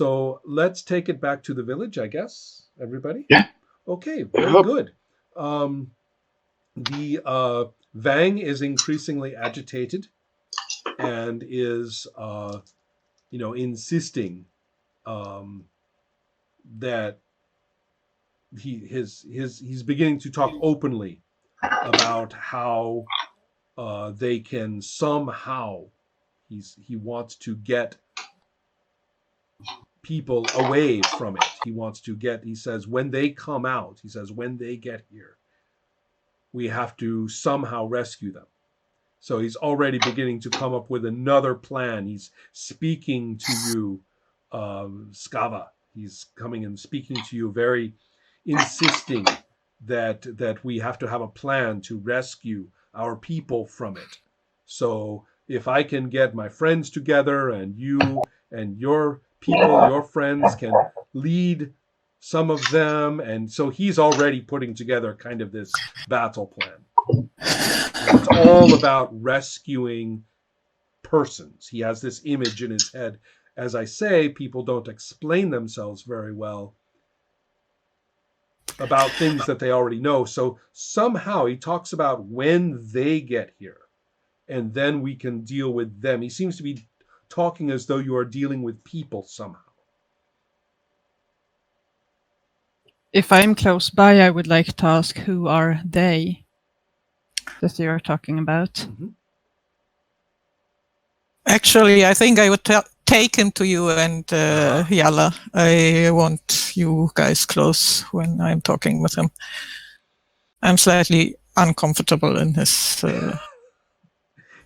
So let's take it back to the village, I guess, everybody? Yeah. Okay, very good. The Vang is increasingly agitated and is, insisting that he's beginning to talk openly about how they can somehow he wants to get people away from it. He says when they come out, when they get here, we have to somehow rescue them. So he's already beginning to come up with another plan. He's speaking to you, Skava. He's coming and speaking to you, very insisting that we have to have a plan to rescue our people from it. So if I can get my friends together, and you and your people, your friends, can lead some of them, and so he's already putting together kind of this battle plan. And it's all about rescuing persons. He has this image in his head. As I say, people don't explain themselves very well about things that they already know. So somehow he talks about when they get here, and then we can deal with them. He seems to be talking as though you are dealing with people somehow. If I'm close by, I would like to ask, who are they that you're talking about? Mm-hmm. Actually, I think I would take him to you and Yala. I want you guys close when I'm talking with him. I'm slightly uncomfortable in his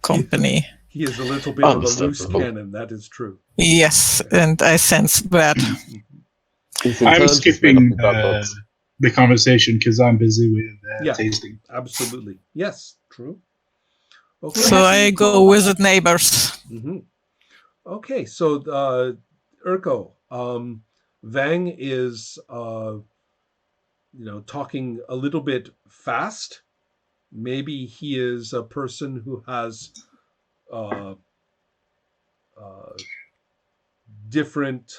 company. He is a little bit of a loose cannon, that is true. Yes, and I sense that. I'm skipping the conversation because I'm busy with tasting. Absolutely. Yes, true. Okay. So I go visit neighbors. Mm-hmm. Okay, so Urko, Vang is talking a little bit fast. Maybe he is a person who has different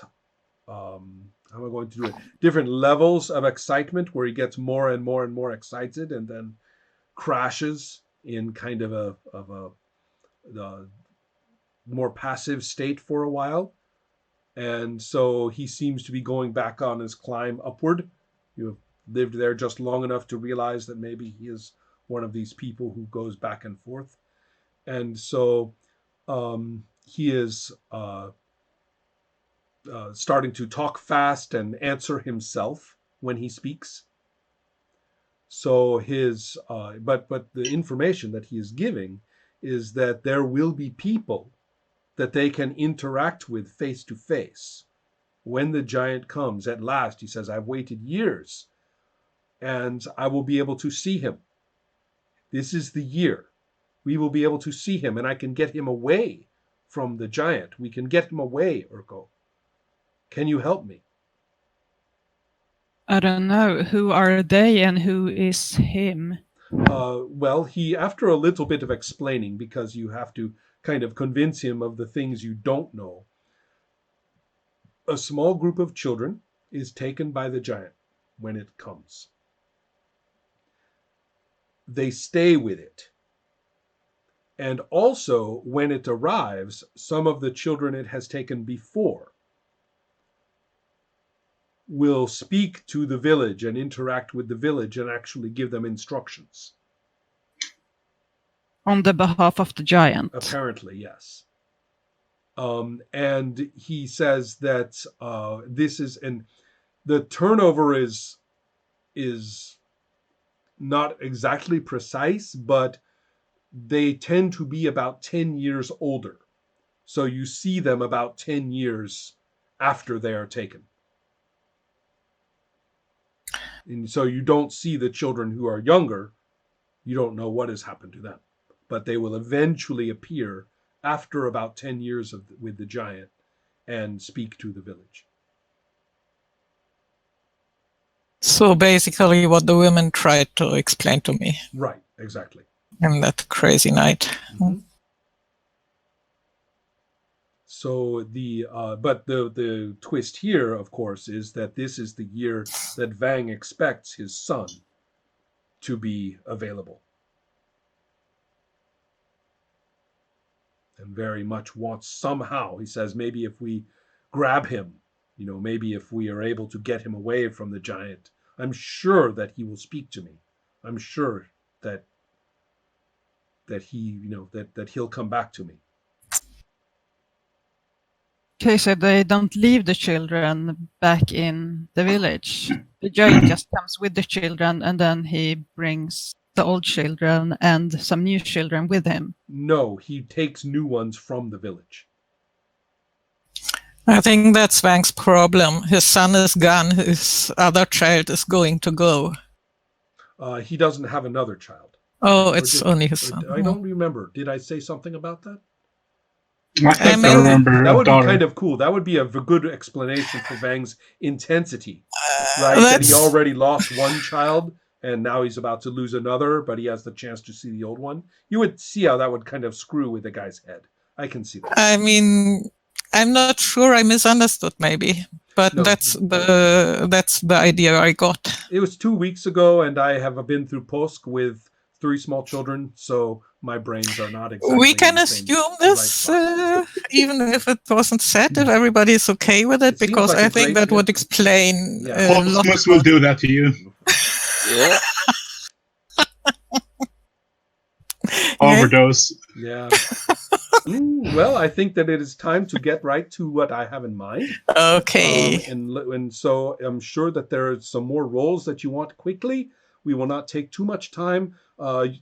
how am I going to do it? Different levels of excitement, where he gets more and more and more excited, and then crashes in kind of a more passive state for a while. And so he seems to be going back on his climb upward. You have lived there just long enough to realize that maybe he is one of these people who goes back and forth. And so he is starting to talk fast and answer himself when he speaks. So his but the information that he is giving is that there will be people that they can interact with face to face when the giant comes at last. He says, I've waited years and I will be able to see him. This is the year. We will be able to see him, and I can get him away from the giant. We can get him away, Urko. Can you help me? I don't know. Who are they and who is him? Well, he, after a little bit of explaining, because you have to kind of convince him of the things you don't know, a small group of children is taken by the giant when it comes. They stay with it. And also, when it arrives, some of the children it has taken before will speak to the village and interact with the village and actually give them instructions. On the behalf of the giant? Apparently, yes. And he says that this is, and the turnover is not exactly precise, but they tend to be about 10 years older. So you see them about 10 years after they are taken. And so you don't see the children who are younger. You don't know what has happened to them. But they will eventually appear after about 10 years with the giant and speak to the village. So basically what the women tried to explain to me. Right, exactly. In that crazy night. Mm-hmm. So but the twist here, of course, is that this is the year that Vang expects his son to be available, and very much wants somehow. He says maybe if we grab him, maybe if we are able to get him away from the giant, I'm sure that he will speak to me. I'm sure that he, that he'll come back to me. Okay, so they don't leave the children back in the village. The giant just comes with the children, and then he brings the old children and some new children with him. No, he takes new ones from the village. I think that's Vang's problem. His son is gone. His other child is going to go. He doesn't have another child. Oh, it's only his son. I don't remember. Did I say something about that? I remember that would be kind of cool. That would be a good explanation for Vang's intensity, right? That he already lost one child and now he's about to lose another, but he has the chance to see the old one. You would see how that would kind of screw with the guy's head. I can see that. I mean, I'm not sure. I misunderstood maybe, but No. that's the idea I got. It was 2 weeks ago, and I have been through Polsk with 3 small children, so my brains are not exactly. We can assume this, even if it wasn't said, if everybody is okay with it, because I think that would explain. Postmus will do that to you. Yeah. Overdose. Yeah. Well, I think that it is time to get right to what I have in mind. Okay. And so I'm sure that there are some more roles that you want quickly. We will not take too much time.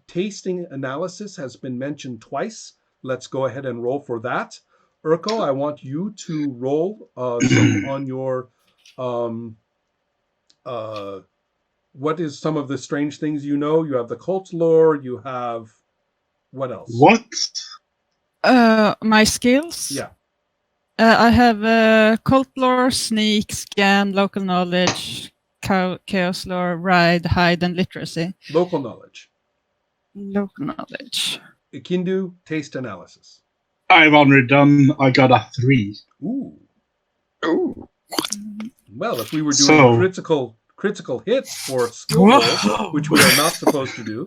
Tasting analysis has been mentioned twice. Let's go ahead and roll for that. Urko, I want you to roll on your what is some of the strange things you know? You have the cult lore. You have what else? What? My skills? Yeah. I have cult lore, sneak, scan, local knowledge, chaos lore, ride, hide, and literacy. Local knowledge. Local knowledge. Ikindu, taste analysis. I've already done. I got a 3. Ooh. Ooh. Well, if we were doing critical hits for skill rolls, which we are not supposed to do.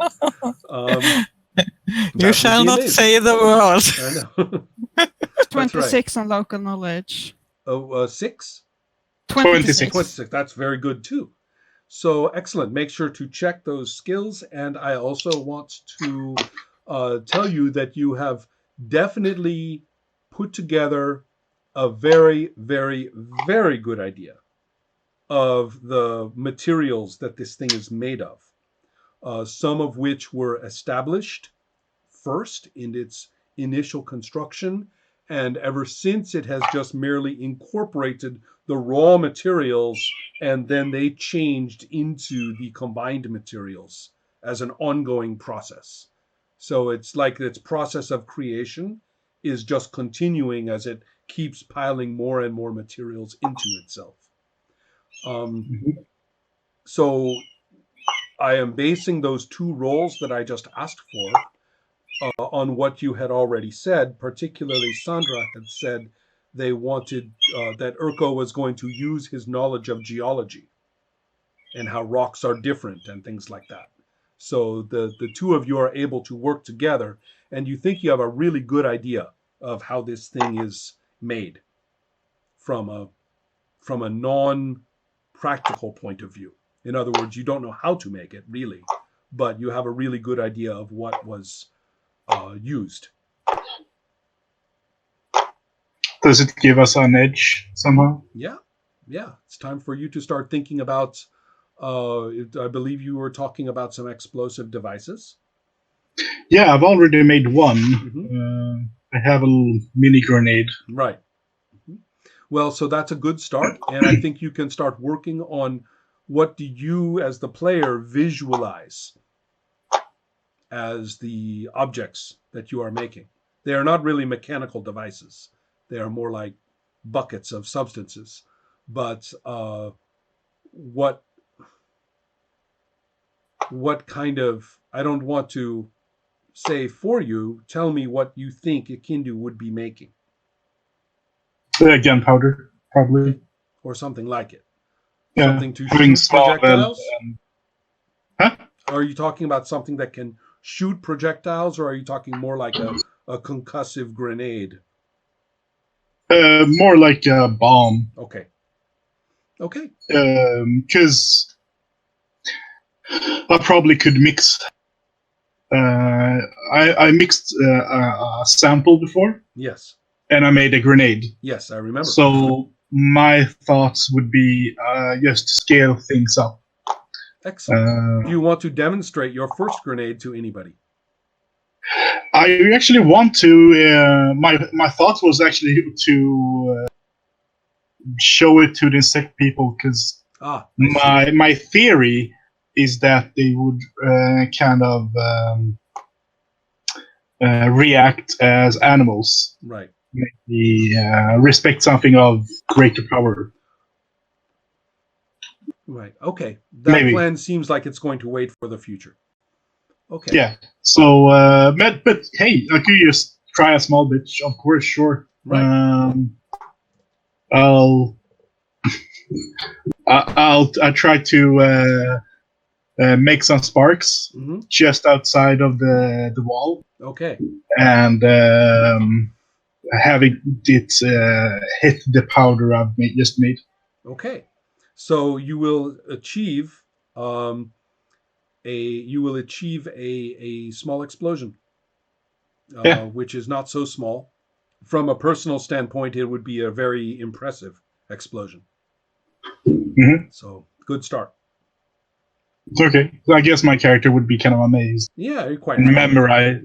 You shall not say the word. I know. 26 on local knowledge. 6? 26. 26. That's very good too. So excellent. Make sure to check those skills. And I also want to tell you that you have definitely put together a very, very, very good idea of the materials that this thing is made of. Some of which were established first in its initial construction, and ever since it has just merely incorporated the raw materials, and then they changed into the combined materials as an ongoing process. So it's like its process of creation is just continuing as it keeps piling more and more materials into itself. So I am basing those 2 roles that I just asked for on what you had already said. Particularly Sandra had said they wanted that Urko was going to use his knowledge of geology and how rocks are different and things like that. So the 2 of you are able to work together, and you think you have a really good idea of how this thing is made from a non-practical point of view. In other words, you don't know how to make it really, but you have a really good idea of what was used. Does it give us an edge somehow? Yeah. It's time for you to start thinking about, I believe you were talking about some explosive devices. Yeah, I've already made one. I have a little mini grenade. Right. Well, so that's a good start, and I think you can start working on what do you, as the player, visualize as the objects that you are making. They are not really mechanical devices. They are more like buckets of substances. But what kind of, I don't want to say for you, tell me what you think Ikindu would be making. Gunpowder, probably. Or something like it. Yeah, something to having shoot projectiles? Huh? Are you talking about something that can shoot projectiles, or are you talking more like a concussive grenade? More like a bomb. Okay. Okay. Because I probably could mix. I mixed a sample before, Yes. and I made a grenade. Yes, I remember. So my thoughts would be just to scale things up. Excellent. Do you want to demonstrate your first grenade to anybody? I actually want to. My thought was actually to show it to the insect people, because my theory is that they would kind of react as animals. Right. Maybe respect something of greater power. Right. Okay. That Maybe. plan seems like it's going to wait for the future. Okay. Yeah. So, but hey, I could just try a small bit. Of course, sure. Right. I'll try to make some sparks just outside of the wall. Okay. And having it hit the powder I've just made. Okay. So you will achieve a small explosion, which is not so small. From a personal standpoint, it would be a very impressive explosion. Mm-hmm. So good start. Okay, so I guess my character would be kind of amazed. Yeah, you're quite mesmerized.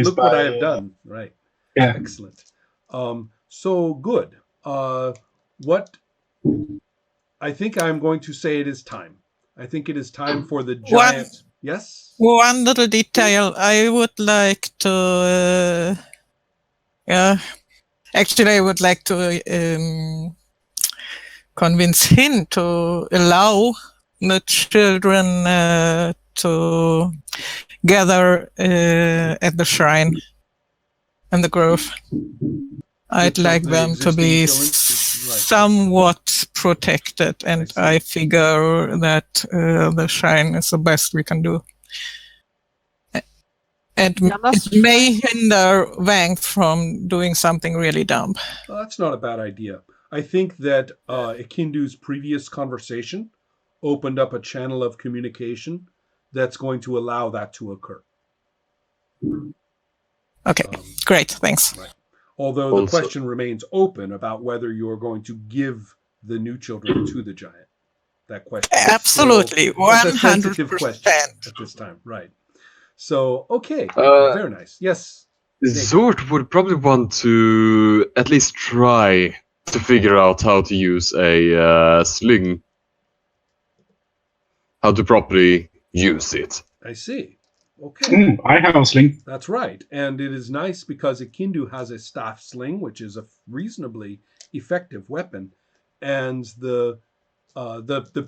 Look what I have done. Right. Yeah. Excellent. So good. What I think I'm going to say it is time. I think it is time for the giant. Yes? One little detail. I would like to... actually, I would like to convince him to allow the children to gather at the shrine and the grove. I'd like them to be somewhat protected, and I figure that the shrine is the best we can do. And it may hinder Wang from doing something really dumb. Well, that's not a bad idea. I think that Ikindu's previous conversation opened up a channel of communication that's going to allow that to occur. Okay, great, thanks. Right. Although the question remains open about whether you're going to give the new children to the giant. That question. Absolutely, 100%. Sensitive question at this time, right? So, okay, very nice. Yes. Zort would probably want to at least try to figure out how to use a sling. How to properly use it. I see. Okay. I have a sling. That's right. And it is nice because Ikindu has a staff sling, which is a reasonably effective weapon. And the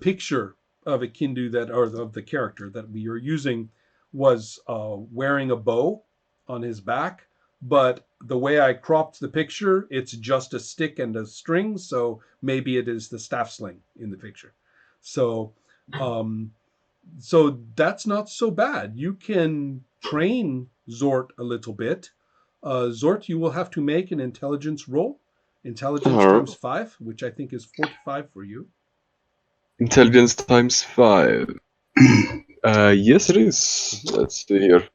picture of Ikindu of the character that we are using was wearing a bow on his back. But the way I cropped the picture, it's just a stick and a string. So maybe it is the staff sling in the picture. So that's not so bad. You can train Zort a little bit. Zort, you will have to make an intelligence roll. Intelligence times 5, which I think is 45 for you. Intelligence times 5. Yes, it is. Let's see here.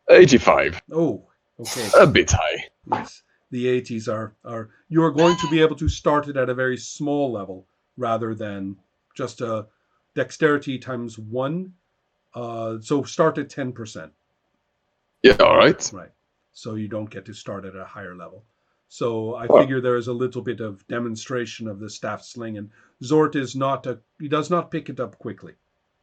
85. Oh, okay. A bit high. Yes. The 80s are you're going to be able to start it at a very small level rather than just a dexterity times 1. So start at 10%. Yeah, all right. Right. So you don't get to start at a higher level. So I figure there is a little bit of demonstration of the staff sling, and Zort he does not pick it up quickly.